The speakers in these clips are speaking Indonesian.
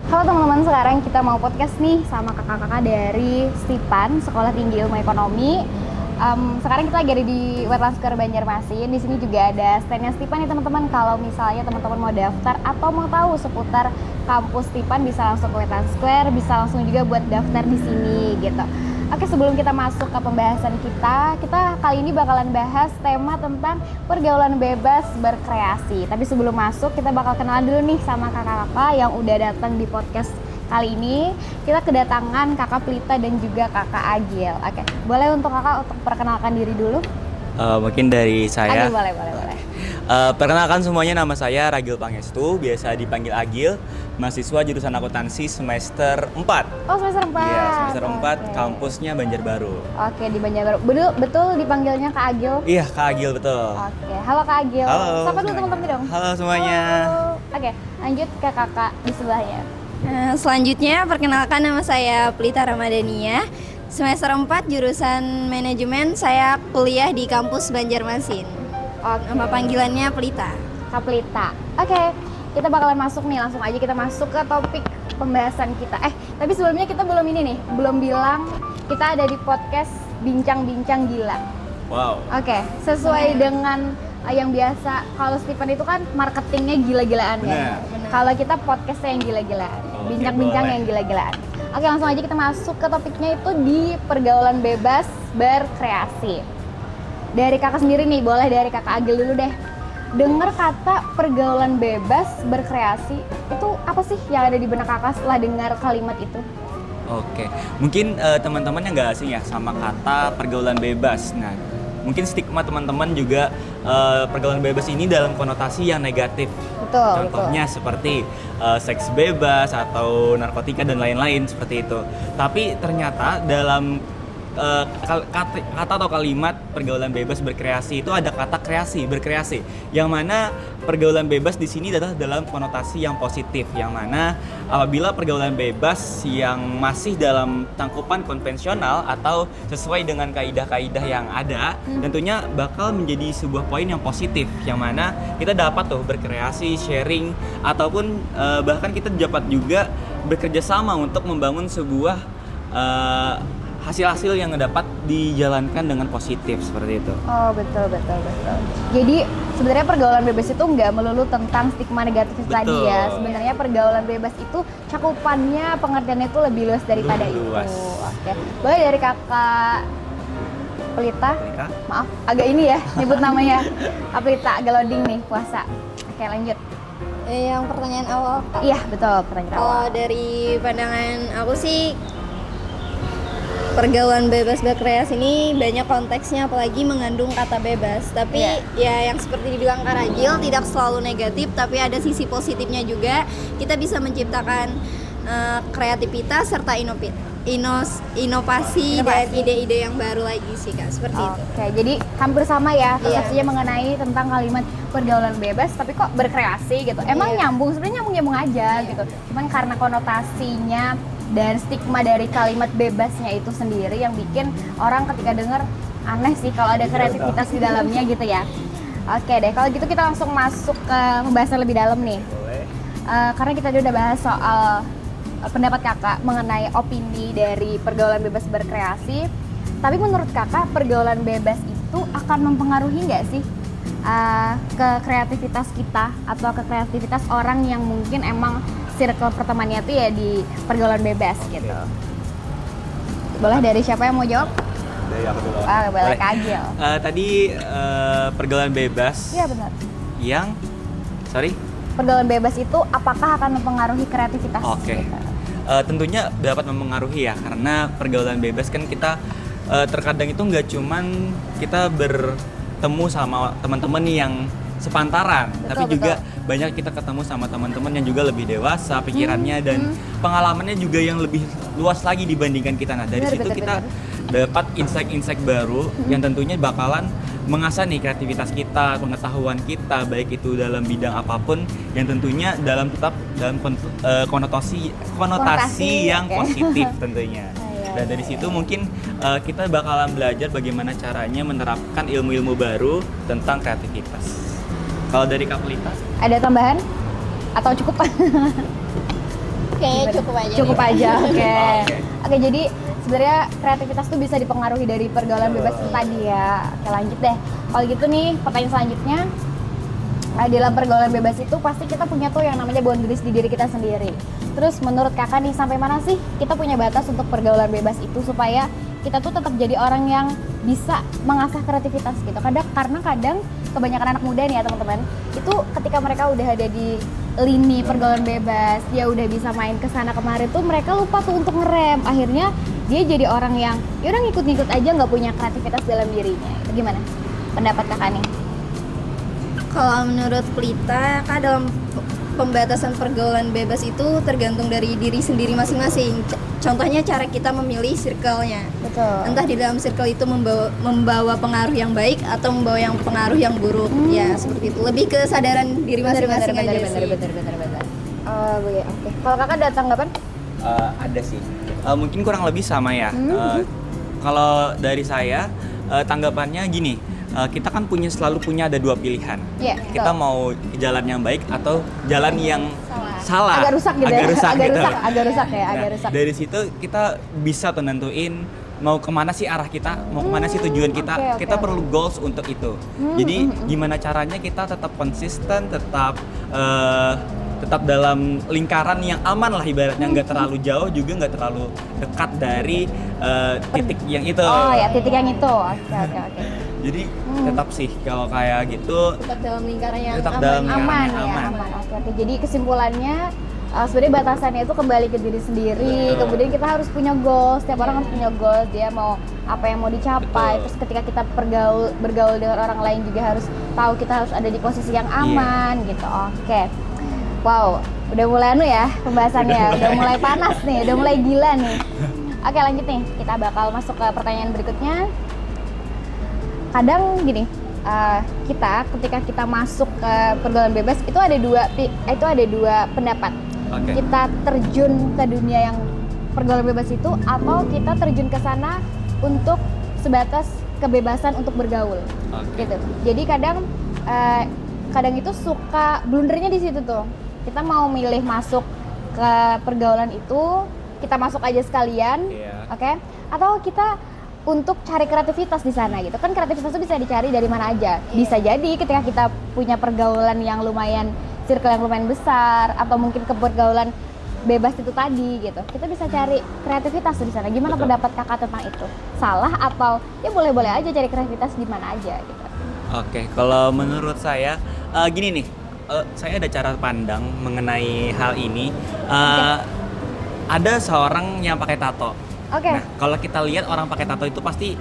Halo teman-teman, sekarang kita mau podcast nih sama kakak-kakak dari Stipan, Sekolah Tinggi Ilmu Ekonomi. Sekarang kita lagi ada di Wetland Square Banjarmasin. Di sini juga ada standnya Stipan nih teman-teman. Kalau misalnya teman-teman mau daftar atau mau tahu seputar kampus Stipan, bisa langsung ke Wetland Square, bisa langsung juga buat daftar di sini gitu. Oke, sebelum kita masuk ke pembahasan kita kali ini bakalan bahas tema tentang pergaulan bebas berkreasi. Tapi sebelum masuk, kita bakal kenalan dulu nih sama kakak-kakak yang udah datang di podcast kali ini. Kita kedatangan kakak Plita dan juga kakak Agil. Oke, boleh untuk kakak untuk perkenalkan diri dulu? Mungkin dari saya. Agil, boleh. Perkenalkan semuanya, nama saya Ragil Pangestu, biasa dipanggil Agil, mahasiswa jurusan akuntansi semester 4. Oh, semester 4. Iya, semester 4, Oke. Kampusnya Banjarbaru. Oke, di Banjarbaru. Betul dipanggilnya Kak Agil? Iya, Kak Agil, betul. Oke, halo Kak Agil. Halo Sapa dulu semuanya. teman-teman dong. Halo semuanya. Halo. Oke, lanjut ke kakak di sebelahnya. Selanjutnya, perkenalkan nama saya Plita Ramadhania. Semester 4 jurusan manajemen, saya kuliah di kampus Banjarmasin. Oke. Nama panggilannya Plita. Kak Plita. Oke, kita bakalan masuk nih, langsung aja kita masuk ke topik pembahasan kita. Tapi sebelumnya kita belum bilang kita ada di podcast Bincang-Bincang Gila. Wow. Oke, sesuai dengan yang biasa, kalau Stipan itu kan marketingnya gila-gilaan ya. Benar. Kalau kita podcastnya yang gila-gilaan, Oke, bincang-bincang boleh. yang gila-gilaan. Oke, langsung aja kita masuk ke topiknya itu di pergaulan bebas berkreasi. Dari kakak sendiri nih, boleh dari kakak Agil dulu deh. Dengar kata pergaulan bebas berkreasi, itu apa sih yang ada di benak kakak setelah dengar kalimat itu? Oke, mungkin teman-teman yang nggak asing ya sama kata pergaulan bebas. Nah, mungkin stigma teman-teman juga pergaulan bebas ini dalam konotasi yang negatif. Betul. Contohnya seperti seks bebas atau narkotika dan lain-lain seperti itu. Tapi ternyata dalam kata atau kalimat pergaulan bebas berkreasi itu ada kata kreasi, berkreasi. Yang mana pergaulan bebas di sini adalah dalam konotasi yang positif. Yang mana apabila pergaulan bebas yang masih dalam tangkupan konvensional atau sesuai dengan kaidah-kaidah yang ada, tentunya bakal menjadi sebuah poin yang positif. Yang mana kita dapat tuh berkreasi, sharing, ataupun bahkan kita dapat juga bekerja sama untuk membangun sebuah hasil-hasil yang dapat dijalankan dengan positif seperti itu. Oh, betul. Jadi sebenarnya pergaulan bebas itu nggak melulu tentang stigma negatif tadi ya. Betul. Sebenarnya pergaulan bebas itu cakupannya, pengertiannya itu lebih luas daripada Lebih itu. luas. Oke. Boleh dari kakak Pelita. Mereka? Maaf, agak ini ya nyebut namanya. Kak Pelita agak loading nih puasa. Oke, lanjut. Yang pertanyaan awal, Kak. Iya, betul, pertanyaan awal. Kalau dari pandangan aku sih, pergaulan bebas berkreasi ini banyak konteksnya, apalagi mengandung kata bebas. Tapi Iya. ya yang seperti dibilang Kak Ragil, tidak selalu negatif, tapi ada sisi positifnya juga. Kita bisa menciptakan kreativitas serta inovasi dan ide-ide yang baru lagi sih Kak, seperti itu. Oke, jadi hampir sama ya Iya. persepsinya mengenai tentang kalimat pergaulan bebas, tapi kok berkreasi gitu. Emang Iya. sebenarnya nyambung aja gitu. Cuman karena konotasinya dan stigma dari kalimat bebasnya itu sendiri yang bikin orang ketika denger aneh sih kalau ada kreativitas di dalamnya gitu ya. Oke deh, kalau gitu kita langsung masuk ke pembahasan lebih dalam nih. Boleh. Karena kita udah bahas soal pendapat kakak mengenai opini dari pergaulan bebas berkreasi. Tapi menurut kakak pergaulan bebas itu akan mempengaruhi nggak sih ke kreativitas kita atau ke kreativitas orang yang mungkin emang circle pertemanannya tuh ya di pergaulan bebas gitu. Boleh dari siapa yang mau jawab? Dari aku dulu. Boleh Kak Agil. Tadi pergaulan bebas Iya benar. yang Pergaulan bebas itu apakah akan mempengaruhi kreativitas Oke. kita? Tentunya dapat mempengaruhi ya, karena pergaulan bebas kan kita terkadang itu nggak cuman kita bertemu sama teman-teman yang sepantaran, Betul, tapi juga banyak kita ketemu sama teman-teman yang juga lebih dewasa pikirannya dan pengalamannya juga yang lebih luas lagi dibandingkan kita. Nah, dari Benar, situ benar, kita dapat insight-insight baru yang tentunya bakalan mengasah nih kreativitas kita, pengetahuan kita, baik itu dalam bidang apapun yang tentunya tetap dalam konotasi yang oke. positif tentunya. Iya, Dan dari situ mungkin kita bakalan belajar bagaimana caranya menerapkan ilmu-ilmu baru tentang kreativitas. Kalau dari Kak Pelita? Ada tambahan atau cukup? Kayaknya cukup aja. Cukup aja, oke. Oke. Oke, jadi sebenarnya kreativitas tuh bisa dipengaruhi dari pergaulan bebas itu tadi ya. Oke, lanjut deh. Kalau gitu nih, pertanyaan selanjutnya, dalam pergaulan bebas itu pasti kita punya tuh yang namanya boundaries di diri kita sendiri. Terus menurut kakak nih, sampai mana sih kita punya batas untuk pergaulan bebas itu supaya kita tuh tetap jadi orang yang bisa mengasah kreativitas gitu. Karena kadang kebanyakan anak muda nih ya teman-teman, itu ketika mereka udah ada di lini pergaulan bebas, dia udah bisa main kesana kemari tuh mereka lupa tuh untuk ngerem. Akhirnya dia jadi orang yang yaudah ngikut-ngikut aja, nggak punya kreativitas dalam dirinya. Gimana pendapat kakak nih? Kalau menurut Pelita, Kak, dalam pembatasan pergaulan bebas itu tergantung dari diri sendiri masing-masing. Contohnya cara kita memilih circle-nya. Betul. Entah di dalam circle itu membawa pengaruh yang baik atau membawa yang pengaruh yang buruk. Ya, seperti itu. Lebih ke kesadaran diri masing-masing aja sih. Bener. Oh, oke. Kalau kakak ada tanggapan? Ada sih. Mungkin kurang lebih sama ya. Kalau dari saya tanggapannya gini. Kita kan selalu punya ada dua pilihan. Iya, Kita betul. mau jalan yang baik atau jalan yang salah. Agak rusak gitu agak ya. rusak gitu. Agak rusak ya, Nah, agak rusak. dari situ kita bisa tuh nentuin mau kemana sih arah kita, mau kemana sih tujuan kita. Oke. Kita perlu goals untuk itu. Jadi gimana caranya kita tetap konsisten, tetap dalam lingkaran yang aman lah ibaratnya, nggak terlalu jauh juga nggak terlalu dekat dari titik yang itu. Oh ya, titik yang itu. Oke. Jadi tetap sih kalau kayak gitu Tetap dalam lingkaran yang tetap aman. dalam Aman lingkaran ya, yang aman. Oke. Jadi kesimpulannya sebenarnya batasannya itu kembali ke diri sendiri. Betul. Kemudian kita harus punya goals. Setiap orang harus punya goals. Dia mau apa yang mau dicapai. Betul. Terus ketika kita bergaul dengan orang lain juga harus tahu kita harus ada di posisi yang aman gitu. Oke. Wow, udah mulai ya pembahasannya. Udah mulai panas nih, udah mulai gila nih. Oke, lanjut nih. Kita bakal masuk ke pertanyaan berikutnya. Kadang gini, kita ketika kita masuk ke pergaulan bebas itu ada dua pendapat. Oke. Kita terjun ke dunia yang pergaulan bebas itu atau kita terjun ke sana untuk sebatas kebebasan untuk bergaul. Oke. Gitu. Jadi kadang itu suka blundernya di situ tuh. Kita mau milih masuk ke pergaulan itu, kita masuk aja sekalian, Iya. oke? Atau kita untuk cari kreativitas di sana gitu kan, kreativitas itu bisa dicari dari mana aja. Bisa jadi ketika kita punya pergaulan yang lumayan, circle yang lumayan besar, atau mungkin ke pergaulan bebas itu tadi gitu, kita bisa cari kreativitas di sana. Gimana Betul. pendapat kakak tentang itu? Salah atau ya boleh-boleh aja cari kreativitas di mana aja gitu? Oke, kalau menurut saya gini nih, saya ada cara pandang mengenai hal ini. Ada seorang yang pakai tato. Oke. Nah, kalau kita lihat orang pakai tato itu pasti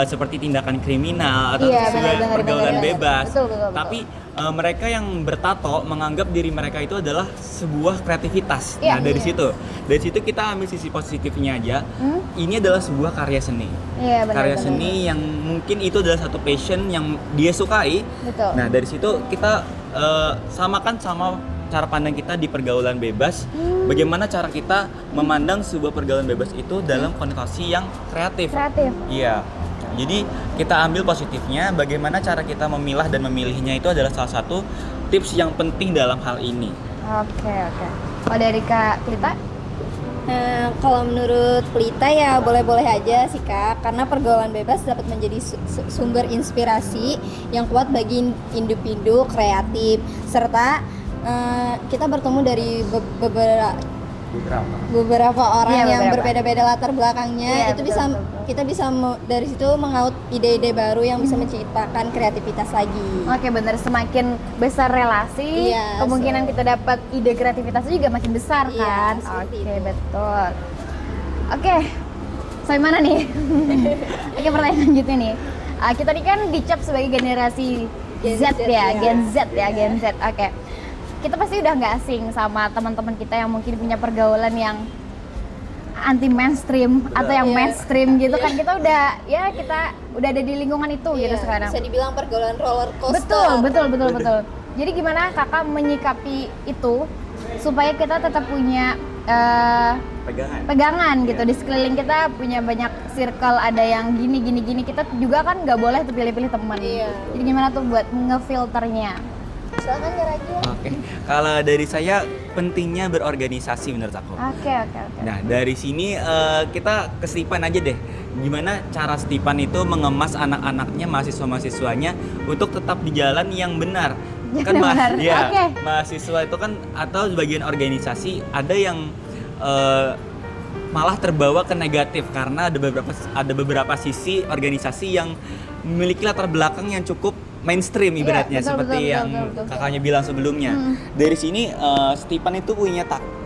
seperti tindakan kriminal atau Iya, sebuah benar, pergaulan benar. bebas. Betul. Tapi mereka yang bertato menganggap diri mereka itu adalah sebuah kreativitas. Iya. Nah, dari situ kita ambil sisi positifnya aja. Ini adalah sebuah karya seni. Iya, benar. Karya seni yang mungkin itu adalah satu passion yang dia sukai. Betul. Nah, dari situ kita samakan sama cara pandang kita di pergaulan bebas. Bagaimana cara kita memandang sebuah pergaulan bebas itu dalam konotasi yang kreatif. Iya. Jadi kita ambil positifnya, bagaimana cara kita memilah dan memilihnya itu adalah salah satu tips yang penting dalam hal ini. Oke. Kalau dari Kak Pelita? Kalau menurut Pelita ya boleh-boleh aja sih Kak, karena pergaulan bebas dapat menjadi sumber inspirasi yang kuat bagi individu kreatif, serta kita bertemu dari beberapa orang Iya, yang beberapa. berbeda-beda latar belakangnya. Iya, Itu betul. kita bisa dari situ mengaut ide-ide baru yang bisa menciptakan kreativitas lagi. Oke, benar. Semakin besar relasi, Iya, kemungkinan kita dapat ide kreativitasnya juga makin besar Iya, kan? seperti Oke, itu. betul. Oke, sampai mana nih? Oke, pertanyaan selanjutnya nih. Kita nih kan dicap sebagai generasi Gen Z Z, ya, ya. Gen Z. Oke. Kita pasti udah nggak asing sama teman-teman kita yang mungkin punya pergaulan yang anti mainstream atau yang Iya. mainstream gitu kan. Kita udah ada di lingkungan itu gitu Iya, sekarang. bisa dibilang pergaulan roller coaster. Betul. Jadi gimana kakak menyikapi itu supaya kita tetap punya pegangan gitu di sekeliling kita, punya banyak circle, ada yang gini, kita juga kan nggak boleh tuh pilih-pilih teman. Iya. Jadi gimana tuh buat ngefilternya? Silakan Kak Ragil. Oke, kalau dari saya pentingnya berorganisasi menurut aku. Oke. Nah, dari sini kita ke Stipan aja deh. Gimana cara Stipan itu mengemas anak-anaknya, mahasiswa-mahasiswanya untuk tetap di jalan yang benar. Kan Benar. ya, Oke. mahasiswa itu kan atau sebagian organisasi ada yang malah terbawa ke negatif karena ada beberapa sisi organisasi yang memiliki latar belakang yang cukup mainstream Iya, ibaratnya betul, seperti betul, yang betul. kakaknya bilang sebelumnya. Dari sini Stipan itu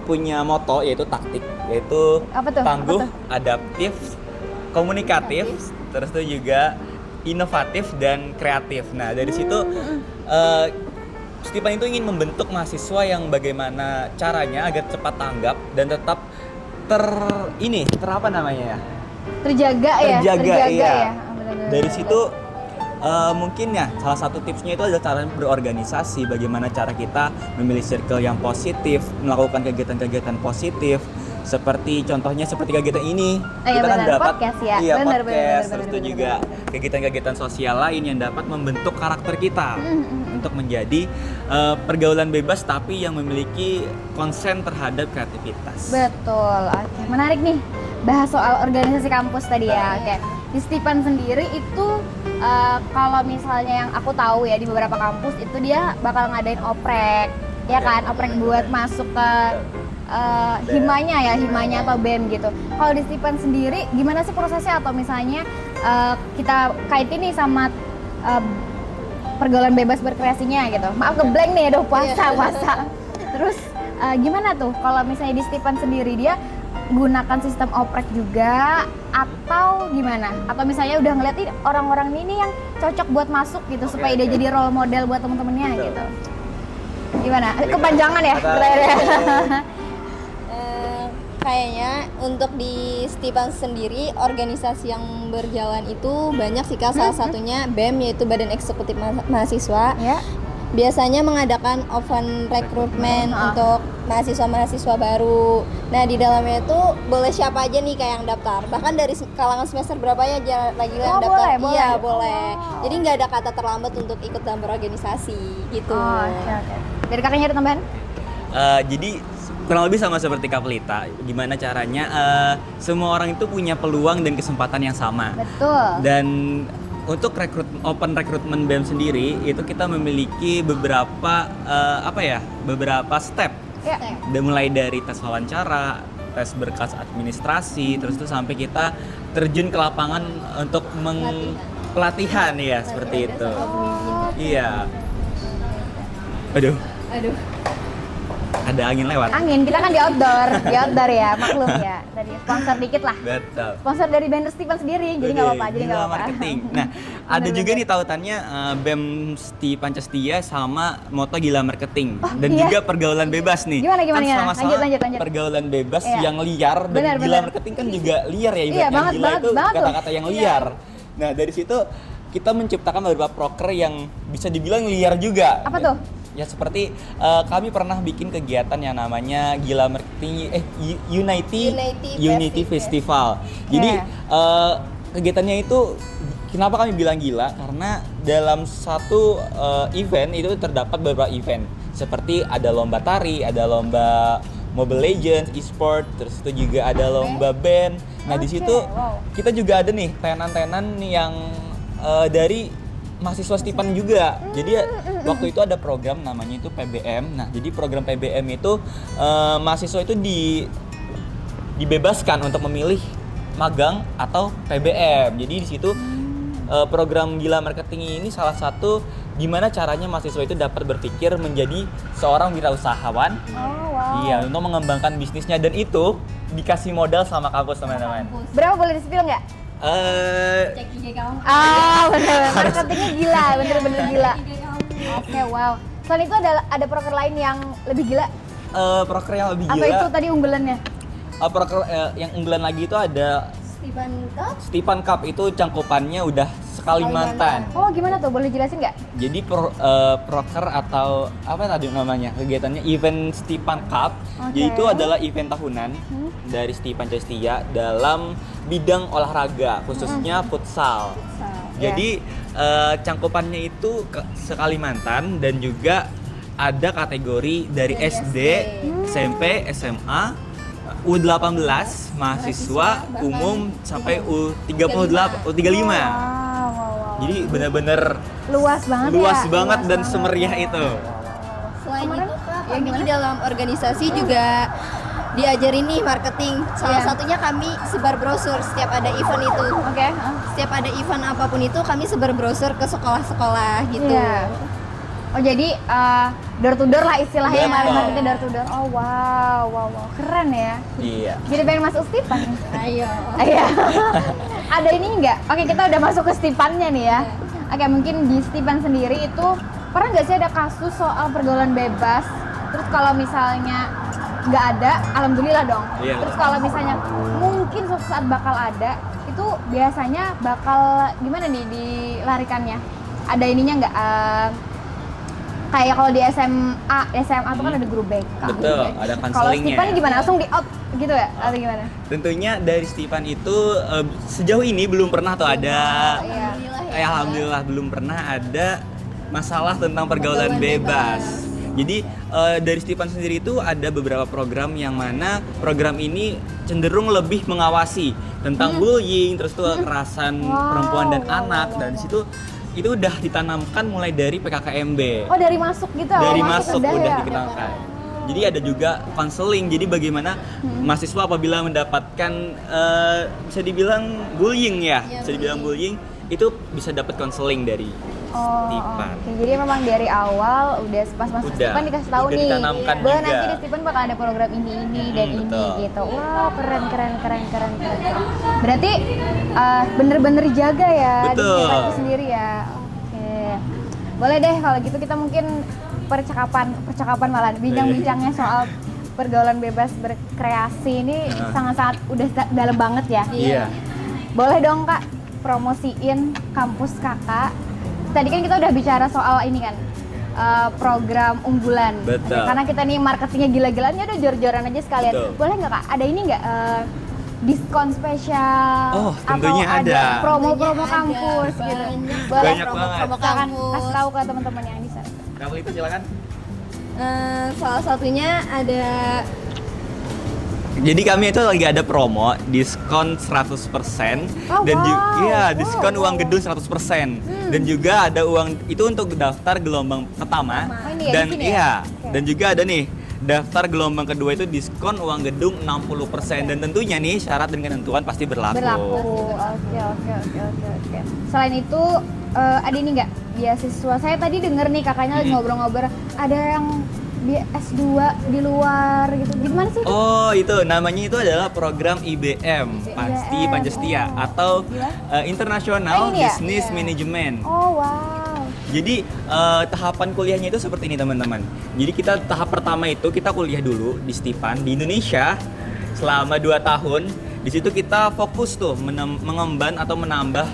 punya moto yaitu taktik, yaitu Apa tuh? tangguh, Apa tuh? adaptif, komunikatif, terus itu juga inovatif dan kreatif. Nah, dari situ Stipan itu ingin membentuk mahasiswa yang bagaimana caranya agar cepat tanggap dan tetap apa namanya ya? Terjaga ya. Iya. Benar-benar. Dari situ mungkin ya salah satu tipsnya itu adalah cara berorganisasi, bagaimana cara kita memilih circle yang positif, melakukan kegiatan-kegiatan positif, seperti contohnya seperti kegiatan ini Iya, kita kan benar. dapat Podcast ya. iya Benar, podcast, benar, terus itu benar, juga kegiatan-kegiatan sosial lain yang dapat membentuk karakter kita untuk menjadi pergaulan bebas tapi yang memiliki konsen terhadap kreativitas. Betul. Oke, menarik nih. Bahas soal organisasi kampus tadi ya. Oke. Di Stipan sendiri itu kalau misalnya yang aku tahu ya di beberapa kampus itu dia bakal ngadain oprek, ya kan? Oprek buat masuk ke himanya atau BEM gitu. Kalau di Stipan sendiri gimana sih prosesnya, atau misalnya kita kaitin nih sama pergaulan bebas berkreasinya gitu. Maaf ngeblank nih, aduh puasa. Terus gimana tuh kalau misalnya di Stipan sendiri dia gunakan sistem oprek juga atau gimana? Atau misalnya udah ngeliat nih orang-orang ini yang cocok buat masuk gitu supaya dia jadi role model buat temen-temennya gitu. Gimana? Kepanjangan ya? Kayaknya untuk di Stipan sendiri organisasi yang berjalan itu banyak sih Kak. Salah satunya BEM yaitu Badan Eksekutif Mahasiswa. Ya. Biasanya mengadakan open recruitment untuk mahasiswa-mahasiswa baru. Nah, di dalamnya itu boleh siapa aja nih kayak yang daftar. Bahkan dari kalangan semester berapa ya lagi yang daftar. Boleh. Iya, boleh. Jadi nggak ada kata terlambat untuk ikut dalam berorganisasi gitu. Oke. Dari kakaknya ada tambahan? Jadi kurang lebih sama seperti Kak Pelita, gimana caranya semua orang itu punya peluang dan kesempatan yang sama. Betul. Dan untuk open recruitment BEM sendiri itu kita memiliki beberapa beberapa step. Ya. Mulai dari tes wawancara, tes berkas administrasi, terus itu sampai kita terjun ke lapangan untuk pelatihan ya seperti itu. Iya. Aduh. Ada angin lewat. Angin, kita kan di outdoor ya, maklum ya. Tadi sponsor dikit lah. Betul. Sponsor dari banner Stipan sendiri, jadi nggak apa-apa, Gila marketing. Nah, ada juga nih tautannya BEM Stipan Cestia sama moto gila marketing dan juga pergaulan bebas nih. Gimana? Kan sama-sama Lanjut. pergaulan bebas Iya. yang liar dan gila marketing kan juga liar ya ibaratnya. banget, Gila itu banget tuh. kata-kata yang liar. Nah, dari situ kita menciptakan beberapa proker yang bisa dibilang liar juga. Apa tuh? Ya seperti kami pernah bikin kegiatan yang namanya Gila Marketing Unity Festival. Jadi kegiatannya itu kenapa kami bilang gila? Karena dalam satu event itu terdapat beberapa event seperti ada lomba tari, ada lomba Mobile Legends, e-sport, terus itu juga ada lomba band. Nah di situ kita juga ada nih tenan-tenan yang dari mahasiswa Stipan juga. Jadi waktu itu ada program namanya itu PBM. Nah, jadi program PBM itu mahasiswa itu dibebaskan untuk memilih magang atau PBM. Jadi di situ program Gila Marketing ini salah satu gimana caranya mahasiswa itu dapat berpikir menjadi seorang wirausahawan. Iya, untuk mengembangkan bisnisnya dan itu dikasih modal sama kampus teman-teman. Berapa boleh di-spill nggak? Cek IG kamu. Bener. Marketingnya gila, bener-bener gila. Oke, wow. Selain itu ada proker lain yang lebih gila? Proker yang lebih Atau gila. itu tadi unggulannya? Proker yang unggulan lagi itu ada Stipan Cup itu cangkupannya udah sekalimantan. Oh, gimana tuh? Boleh jelasin nggak? Jadi proker atau apa tadi namanya kegiatannya event Stipan Cup. Jadi itu adalah event tahunan dari Stipan Cestia dalam bidang olahraga khususnya futsal. Jadi cangkupannya itu sekalimantan dan juga ada kategori dari SD, SMP, SMA, U18, mahasiswa umum sampai U38, U35. Wow. Jadi benar-benar Luas banget luas ya. banget Luas dan banget. semeriah itu. Selain Kemarin itu Kak, yang kami gimana? di dalam organisasi juga diajarin nih marketing. Salah Iya. satunya kami sebar brosur setiap ada event itu. Oke. Setiap ada event apapun itu kami sebar brosur ke sekolah-sekolah gitu. Iya. Oh jadi door to door lah istilahnya, Betul. marketingnya door to door. Oh wow, keren ya. Iya. Jadi pengen masuk Stipan nih. Ayo. Iya. Ada ini enggak? Oke, kita udah masuk ke Stipannya nih ya. Oke, mungkin di Stipan sendiri itu pernah nggak sih ada kasus soal pergaulan bebas? Terus kalau misalnya nggak ada, alhamdulillah dong. Iya. Terus kalau misalnya mungkin suatu saat bakal ada, itu biasanya bakal gimana nih dilarikannya? Ada ininya nggak? Kayak kalau di SMA tuh kan ada guru BK. Betul, ada Kalau konselingnya. Stipan gimana? Langsung di out gitu ya? Atau gimana? Tentunya dari Stipan itu sejauh ini belum pernah tuh ada. Iya. Alhamdulillah ya. Alhamdulillah belum pernah ada masalah tentang pergaulan bebas. Jadi dari Stipan sendiri itu ada beberapa program yang mana program ini cenderung lebih mengawasi tentang bullying, terus tuh kekerasan perempuan dan anak, dan di situ itu udah ditanamkan mulai dari PKKMB. Oh dari masuk gitu? Dari awal masuk udah udah ya? dikenalkan. Jadi ada juga konseling. Jadi bagaimana mahasiswa apabila mendapatkan bisa dibilang bullying ya, Iya, bisa dibilang bullying itu bisa dapat konseling dari Stipan. Oke. Jadi memang dari awal udah pas masuk Udah. Stipan dikasih tahu Udah nih ditanamkan bahwa juga. nanti di Stipan bakal ada program ini dan ini betul. gitu. Wow, keren. Berarti bener-bener jaga ya di Betul. Stipan itu sendiri ya. Oke. Boleh deh kalau gitu kita mungkin percakapan malah bincang-bincangnya soal pergaulan bebas berkreasi ini sangat-sangat udah dalam banget ya. Iya. Boleh dong Kak promosiin kampus Kakak. Tadi kan kita udah bicara soal ini kan program unggulan. Betul. Karena kita nih marketingnya gila-gilaan ya udah jor-joran aja sekalian. Betul. Boleh nggak Kak? Ada ini nggak diskon spesial? Oh, tentunya atau ada. Promo-promo Tentunya kampus ada. gitu. Banyak. Boleh Banyak banget. Silakan Kampus. kasih tahu ke teman-teman yang di sana. Kamu itu silakan. Salah satunya ada Jadi kami itu lagi ada promo diskon 100% Oh, dan juga wow. iya, diskon Wow. uang gedung 100%. Dan juga ada uang itu untuk daftar gelombang pertama. Oh, ini ya, Dan di sini ya? iya, Oke. dan juga ada nih daftar gelombang kedua itu diskon uang gedung 60% dan tentunya nih syarat dan ketentuan pasti berlaku. Oke. Selain itu ada ini nggak beasiswa? Saya tadi denger nih kakaknya lagi ngobrol-ngobrol ada yang S2 di luar gitu. Gimana sih? itu? Oh itu namanya itu adalah program IBM Pasti IBM, Pancastia oh. atau Gila. International Oh, ini ya? Business Iya. Management. Oh wow. Jadi tahapan kuliahnya itu seperti ini teman-teman. Jadi kita tahap pertama itu kita kuliah dulu di Stipan di Indonesia selama 2 tahun. Di situ kita fokus tuh mengemban atau menambah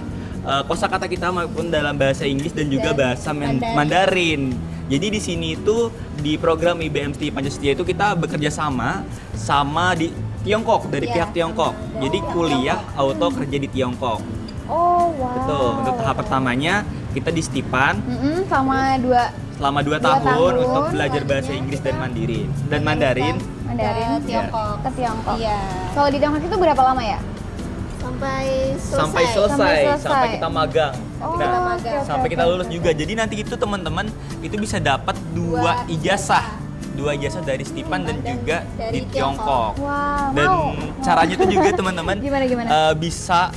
kosakata kita maupun dalam bahasa Inggris dan juga Dan bahasa Mandarin. Jadi di sini itu di program IBM Stipan Pancastia itu kita bekerja sama di Tiongkok dari Iya, pihak Tiongkok. Jadi kuliah auto kerja di Tiongkok. Oh wow. Betul. Untuk tahap pertamanya kita di Stipan Sama selama 2 Dua tahun tahun, untuk belajar bahasa selanjutnya Inggris kita dan Mandarin. Mandarin ke Tiongkok. ke Tiongkok. Iya. Kalau di Tiongkok itu berapa lama ya? Sampai selesai. Sampai selesai. sampai kita magang. Oh, Nah, magang. oke, sampai oke, kita oke. lulus juga. Jadi nanti itu teman-teman itu bisa dapat 2 ijazah. 2 ijazah dari Stipan dan juga dari di Tiongkok. Wow. Dan mau. caranya tuh juga teman-teman Gimana? bisa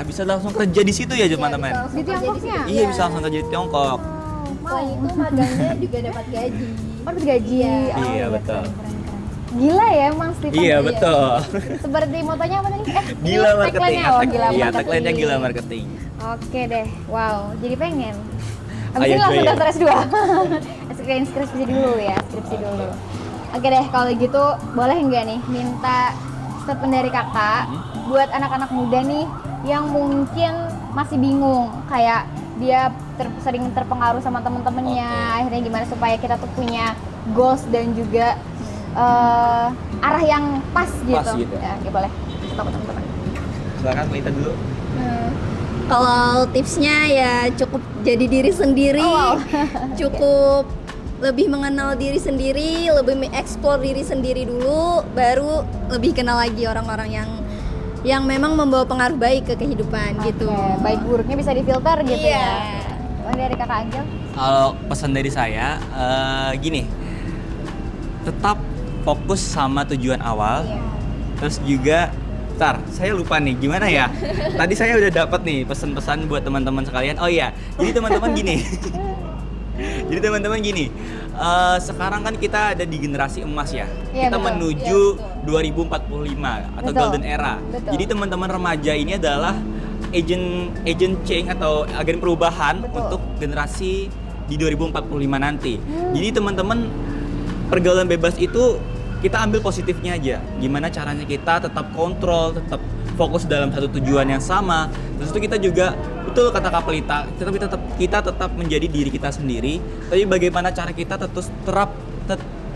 bisa langsung kerja di situ ya teman-teman. Di Tiongkoknya? Iya, bisa langsung kerja di Tiongkok. Selain itu magangnya juga dapat gaji. Oh, dapat gaji. Iya. Oh, Iya, betul. Keren. Gila ya Emang Stipan. Iya, betul. Seperti motonya apa tadi? Gila ini marketing. tagline-nya. Oh, gila Iya, marketing. tagline-nya gila marketing. Oke deh, wow, jadi pengen. Abis Ayo, ini langsung Joy. daftar S2. Skripsi dulu ya, skripsi dulu. Oke deh, kalau gitu boleh nggak nih minta statement dari kakak buat anak-anak muda nih yang mungkin masih bingung, kayak dia sering terpengaruh sama temen-temennya, akhirnya gimana supaya kita tuh punya goals dan juga arah yang pas gitu. gitu. Ya, oke, boleh. Kita ke teman-teman. Silakan Pelita dulu. Kalau tipsnya ya cukup jadi diri sendiri, Oh, wow. cukup lebih mengenal diri sendiri, lebih mengeksplor diri sendiri dulu, baru lebih kenal lagi orang-orang yang memang membawa pengaruh baik ke kehidupan gitu. Oke, baik buruknya bisa difilter gitu Iya. ya. Dari Kakak Angel? Kalau pesan dari saya gini, tetap fokus sama tujuan awal. Iya. Terus juga, saya lupa nih gimana ya. Tadi saya udah dapat nih pesan-pesan buat teman-teman sekalian. Oh iya, jadi teman-teman gini. Jadi teman-teman gini, sekarang kan kita ada di generasi emas ya. Iya, Kita betul. menuju Iya, 2045 atau Betul. golden era. Betul. Jadi teman-teman remaja ini adalah agent change atau agen perubahan Betul. untuk generasi di 2045 nanti. Jadi teman-teman, pergaulan bebas itu kita ambil positifnya aja. Gimana caranya kita tetap kontrol, tetap fokus dalam satu tujuan yang sama. Terus itu kita juga, betul kata Kak Pelita, kita tetap menjadi diri kita sendiri. Tapi bagaimana cara kita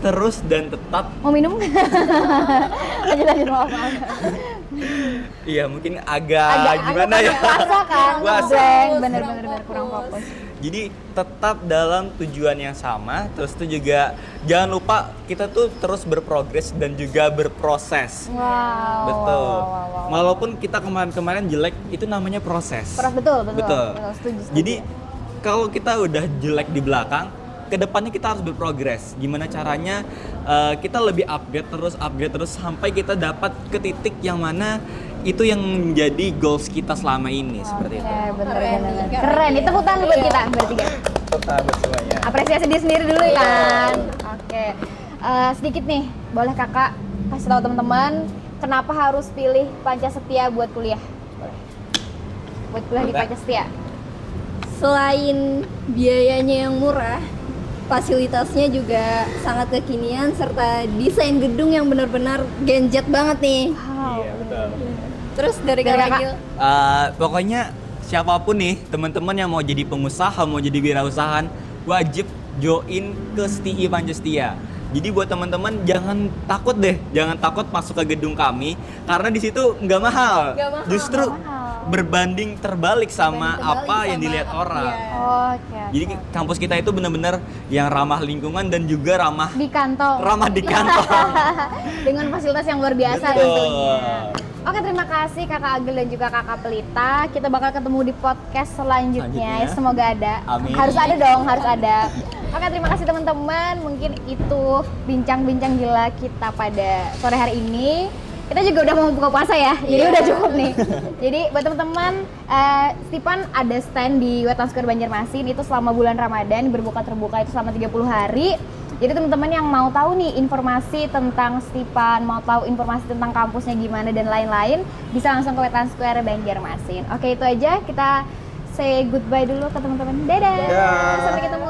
terus dan tetap, Mau minum? lanjut maaf. iya mungkin agak gimana ya? Puasa kan? Puasa. Blank, Kurang bener-bener kurang fokus. fokus. Jadi tetap dalam tujuan yang sama, terus itu juga jangan lupa kita tuh terus berprogres dan juga berproses. Wow. Betul. Wow. Walaupun kita kemarin-kemarin jelek, itu namanya proses. Betul. Betul. Setuju. Jadi kalau kita udah jelek di belakang, kedepannya kita harus berprogres. Gimana caranya kita lebih upgrade terus sampai kita dapat ke titik yang mana itu yang menjadi goals kita selama ini seperti itu. bener. Keren. Keren. Itu tepuk tangan buat kita bertiga. Sahabat semuanya. Apresiasi diri sendiri dulu ya kan. Oke. Sedikit nih, boleh Kakak kasih tahu teman-teman kenapa harus pilih Pancasetia buat kuliah? Buat kuliah di Boleh. Pancasetia. Selain biayanya yang murah, fasilitasnya juga sangat kekinian serta desain gedung yang benar-benar genjet banget nih. Wow. Iya, betul. Terus dari Dari Kak Kakak. Agil, Pokoknya siapapun nih teman-teman yang mau jadi pengusaha, mau jadi wirausahaan, wajib join ke STI Pancasetia. Jadi buat teman-teman jangan takut masuk ke gedung kami karena di situ nggak mahal. Nggak mahal, Justru nggak mahal. berbanding terbalik sama Berbanding terbalik apa yang sama dilihat orang. iya. Oke. Jadi kampus kita itu benar-benar yang ramah lingkungan dan juga ramah Di kantong. di kantong. Dengan fasilitas yang luar biasa Betul. tentunya. Oke, terima kasih Kakak Agil dan juga Kakak Pelita. Kita bakal ketemu di podcast selanjutnya. Selanjutnya. Semoga ada. Amin. Harus ada dong, harus ada. Oke, terima kasih teman-teman. Mungkin itu bincang-bincang gila kita pada sore hari ini. Kita juga udah mau buka puasa ya, jadi udah cukup nih. Jadi buat teman-teman, Stipan ada stand di Wetland Square Banjarmasin itu selama bulan Ramadan, berbuka terbuka itu selama 30 hari. Jadi teman-teman yang mau tahu nih informasi tentang Stipan, mau tahu informasi tentang kampusnya gimana dan lain-lain, bisa langsung ke Wetland Square Banjarmasin. Oke, itu aja, kita say goodbye dulu ke teman-teman. Dadah. Dadah. Sampai ketemu